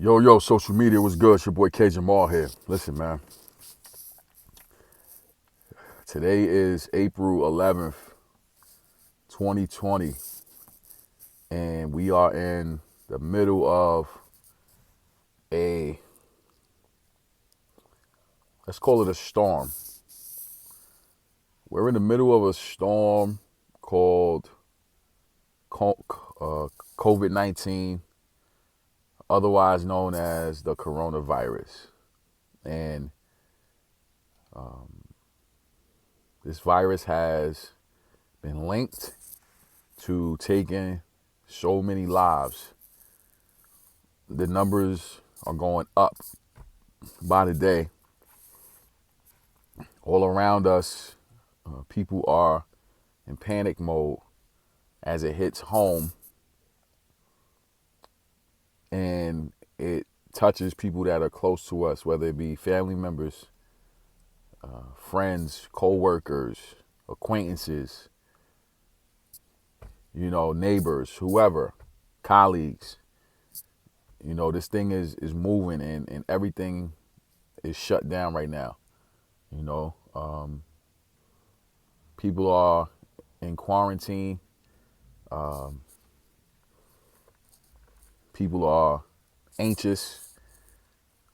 Yo, social media was good. It's your boy K Jamal here. Listen, man. Today is April 11th, 2020, and we are in the middle of a, let's call it a storm. We're in the middle of a storm called COVID-19, otherwise known as the coronavirus. And this virus has been linked to taking so many lives. The numbers are going up by the day. All around us, people are in panic mode as it hits home, and it touches people that are close to us, whether it be family members, friends, co-workers, acquaintances, neighbors, whoever, colleagues. This thing is moving, and everything is shut down right now. People are in quarantine. People are anxious,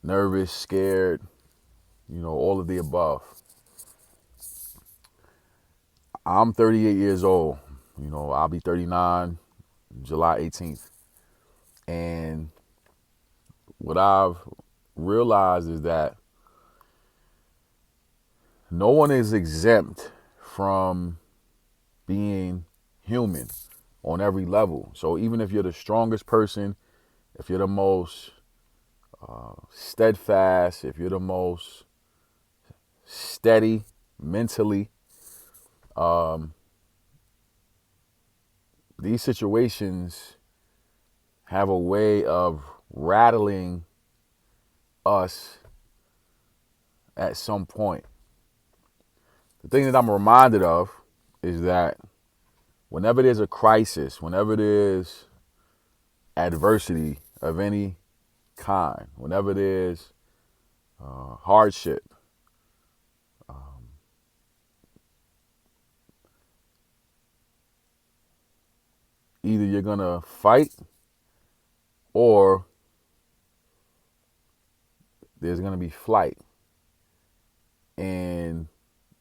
nervous, scared, all of the above. I'm 38 years old. I'll be 39 July 18th. And what I've realized is that no one is exempt from being human on every level. So even if you're the strongest person, if you're the most steadfast, if you're the most steady mentally, these situations have a way of rattling us at some point. The thing that I'm reminded of is that whenever there's a crisis, whenever there's adversity of any kind, whenever there's hardship, either you're going to fight or there's going to be flight. And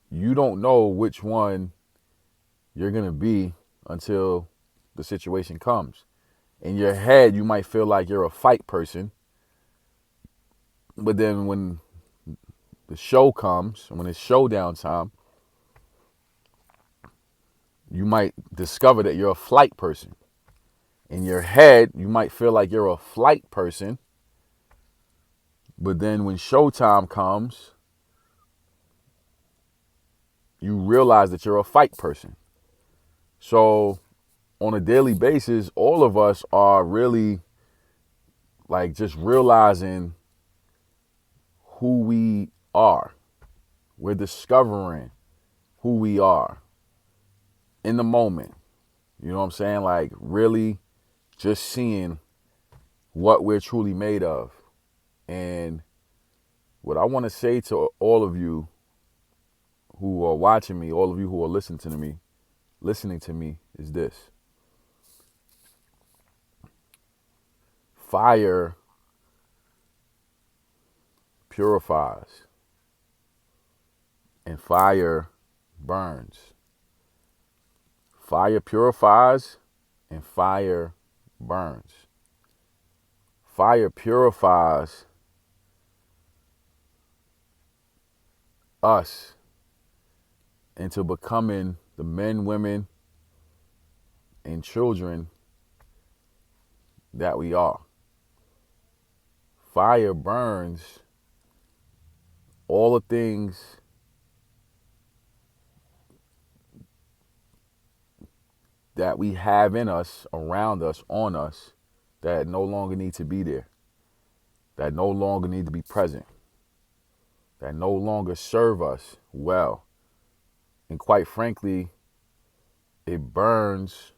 you don't know which one you're going to be until the situation comes. In your head, you might feel like you're a fight person. But then when the show comes, when it's showdown time, you might discover that you're a flight person. In your head, you might feel like you're a flight person. But then when showtime comes, you realize that you're a fight person. So on a daily basis, all of us are really like just realizing who we are. We're discovering who we are in the moment. You know what I'm saying? Like really just seeing what we're truly made of. And what I want to say to all of you who are watching me, all of you who are listening to me is this. Fire purifies and fire burns. Fire purifies and fire burns. Fire purifies us into becoming the men, women, and children that we are. Fire burns all the things that we have in us, around us, on us, that no longer need to be there, that no longer need to be present, that no longer serve us well. And quite frankly, it burns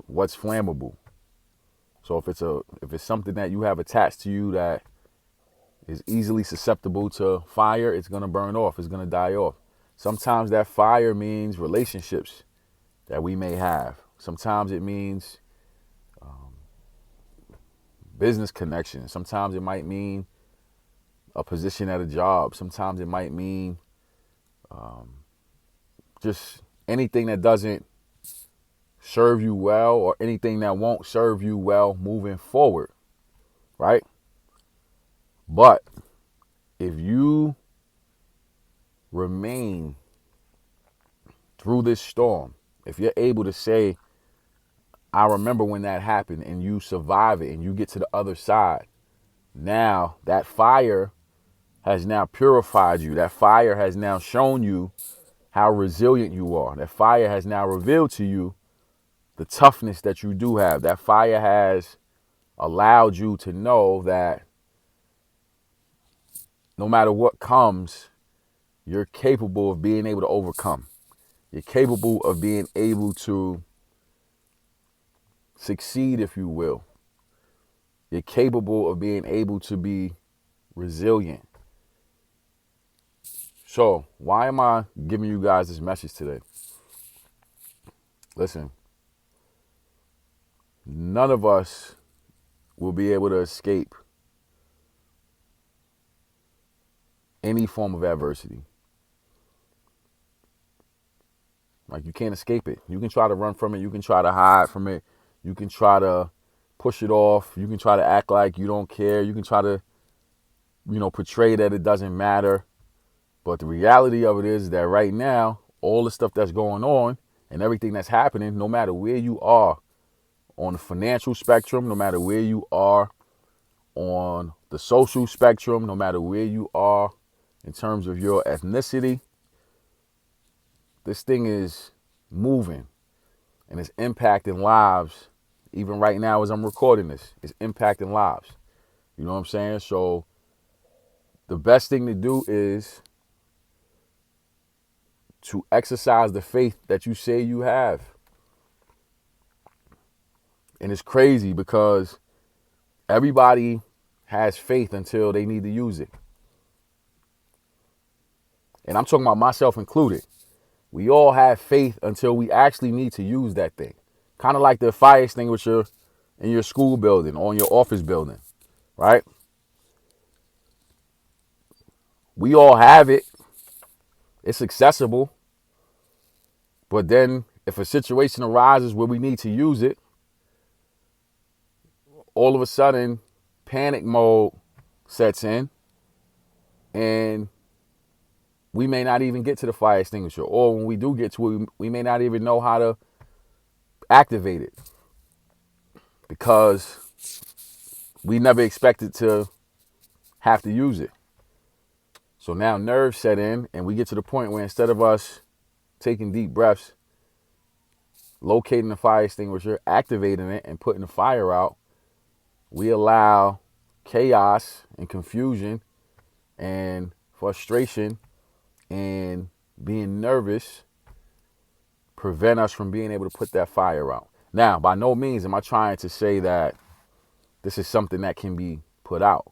what's flammable. So if it's something that you have attached to you that is easily susceptible to fire, it's gonna burn off. It's gonna die off. Sometimes that fire means relationships that we may have. Sometimes it means business connections. Sometimes it might mean a position at a job. Sometimes it might mean just anything that doesn't serve you well or anything that won't serve you well moving forward, right? But if you remain through this storm, if you're able to say, I remember when that happened, and you survive it and you get to the other side, now that fire has now purified you. That fire has now shown you how resilient you are. That fire has now revealed to you the toughness that you do have. That fire has allowed you to know that no matter what comes, you're capable of being able to overcome. You're capable of being able to succeed, if you will. You're capable of being able to be resilient. So, why am I giving you guys this message today? Listen, none of us will be able to escape any form of adversity. Like, you can't escape it. You can try to run from it. You can try to hide from it. You can try to push it off. You can try to act like you don't care. You can try to, portray that it doesn't matter. But the reality of it is that right now, all the stuff that's going on and everything that's happening, no matter where you are on the financial spectrum, no matter where you are on the social spectrum, no matter where you are in terms of your ethnicity, this thing is moving and it's impacting lives. Even right now as I'm recording this, it's impacting lives. You know what I'm saying? So the best thing to do is to exercise the faith that you say you have. And it's crazy because everybody has faith until they need to use it. And I'm talking about myself included. We all have faith until we actually need to use that thing. Kind of like the fire extinguisher in your school building or in your office building, right? We all have it. It's accessible. But then if a situation arises where we need to use it, all of a sudden panic mode sets in and we may not even get to the fire extinguisher. Or when we do get to it, we may not even know how to activate it because we never expected to have to use it. So now nerves set in and we get to the point where instead of us taking deep breaths, locating the fire extinguisher, activating it, and putting the fire out, we allow chaos and confusion and frustration and being nervous prevent us from being able to put that fire out. Now, by no means am I trying to say that this is something that can be put out.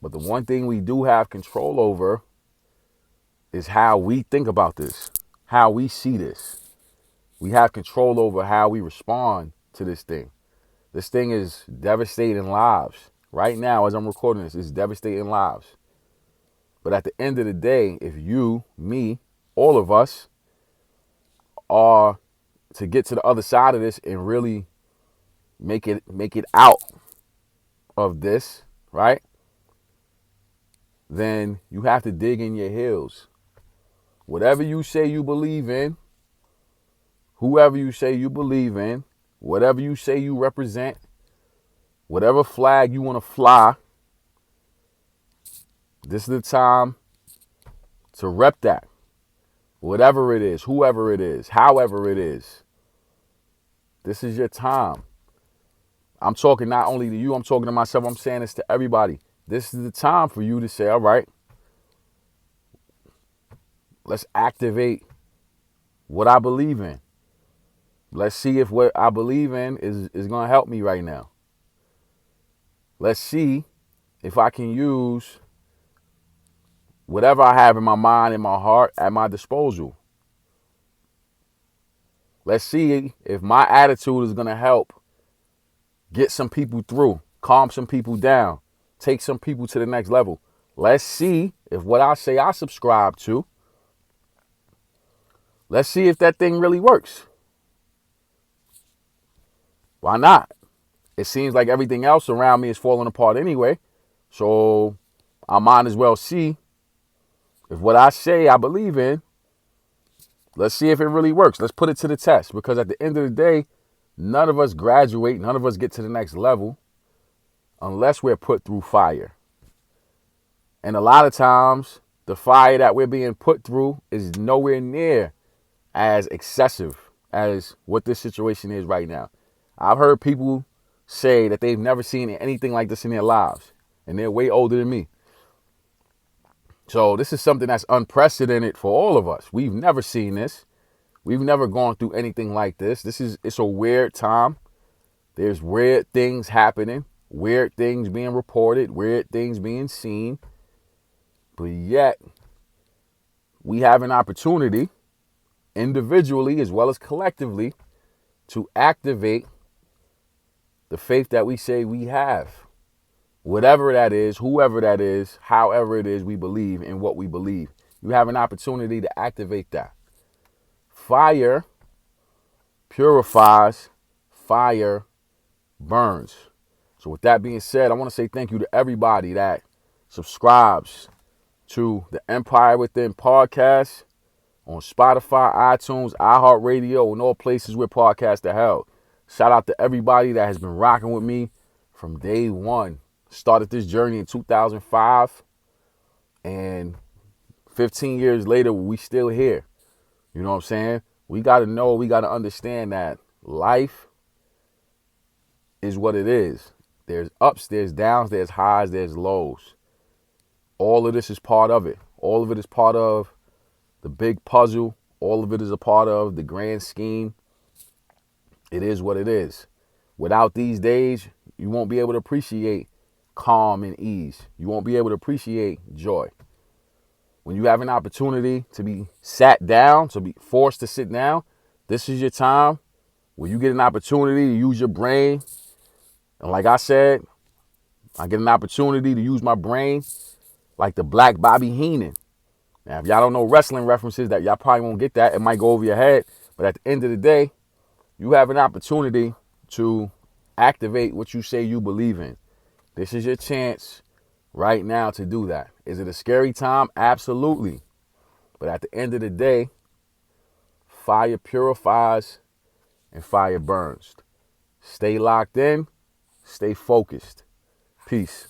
But the one thing we do have control over is how we think about this, how we see this. We have control over how we respond to this thing. This thing is devastating lives. Right now, as I'm recording this, it's devastating lives. But at the end of the day, if you, me, all of us are to get to the other side of this and really make it out of this, right? Then you have to dig in your heels. Whatever you say you believe in, whoever you say you believe in, whatever you say you represent, whatever flag you want to fly, this is the time to rep that. Whatever it is, whoever it is, however it is, this is your time. I'm talking not only to you, I'm talking to myself, I'm saying this to everybody. This is the time for you to say, all right, let's activate what I believe in. Let's see if what I believe in is going to help me right now. Let's see if I can use whatever I have in my mind and my heart at my disposal. Let's see if my attitude is going to help get some people through, calm some people down, take some people to the next level. Let's see if what I say I subscribe to, let's see if that thing really works. Why not? It seems like everything else around me is falling apart anyway. So I might as well see if what I say I believe in, let's see if it really works. Let's put it to the test. Because at the end of the day, none of us graduate, none of us get to the next level unless we're put through fire. And a lot of times, the fire that we're being put through is nowhere near as excessive as what this situation is right now. I've heard people say that they've never seen anything like this in their lives, and they're way older than me. So this is something that's unprecedented for all of us. We've never seen this. We've never gone through anything like this. It's a weird time. There's weird things happening, weird things being reported, weird things being seen. But yet, we have an opportunity, individually as well as collectively, to activate the faith that we say we have. Whatever that is, whoever that is, however it is we believe in what we believe. You have an opportunity to activate that. Fire purifies, fire burns. So with that being said, I want to say thank you to everybody that subscribes to the Empire Within podcast on Spotify, iTunes, iHeartRadio, and all places where podcasts are held. Shout out to everybody that has been rocking with me from day one. Started this journey in 2005, and 15 years later, we still here. You know what I'm saying? We got to know, we got to understand that life is what it is. There's ups, there's downs, there's highs, there's lows. All of this is part of it. All of it is part of the big puzzle. All of it is a part of the grand scheme. It is what it is. Without these days, you won't be able to appreciate calm and ease. You won't be able to appreciate joy. When you have an opportunity to be sat down, to be forced to sit down, this is your time where you get an opportunity to use your brain. And like I said, I get an opportunity to use my brain like the Black Bobby Heenan. Now, if y'all don't know wrestling references, that y'all probably won't get that. It might go over your head. But at the end of the day, you have an opportunity to activate what you say you believe in. This is your chance right now to do that. Is it a scary time? Absolutely. But at the end of the day, fire purifies and fire burns. Stay locked in. Stay focused. Peace.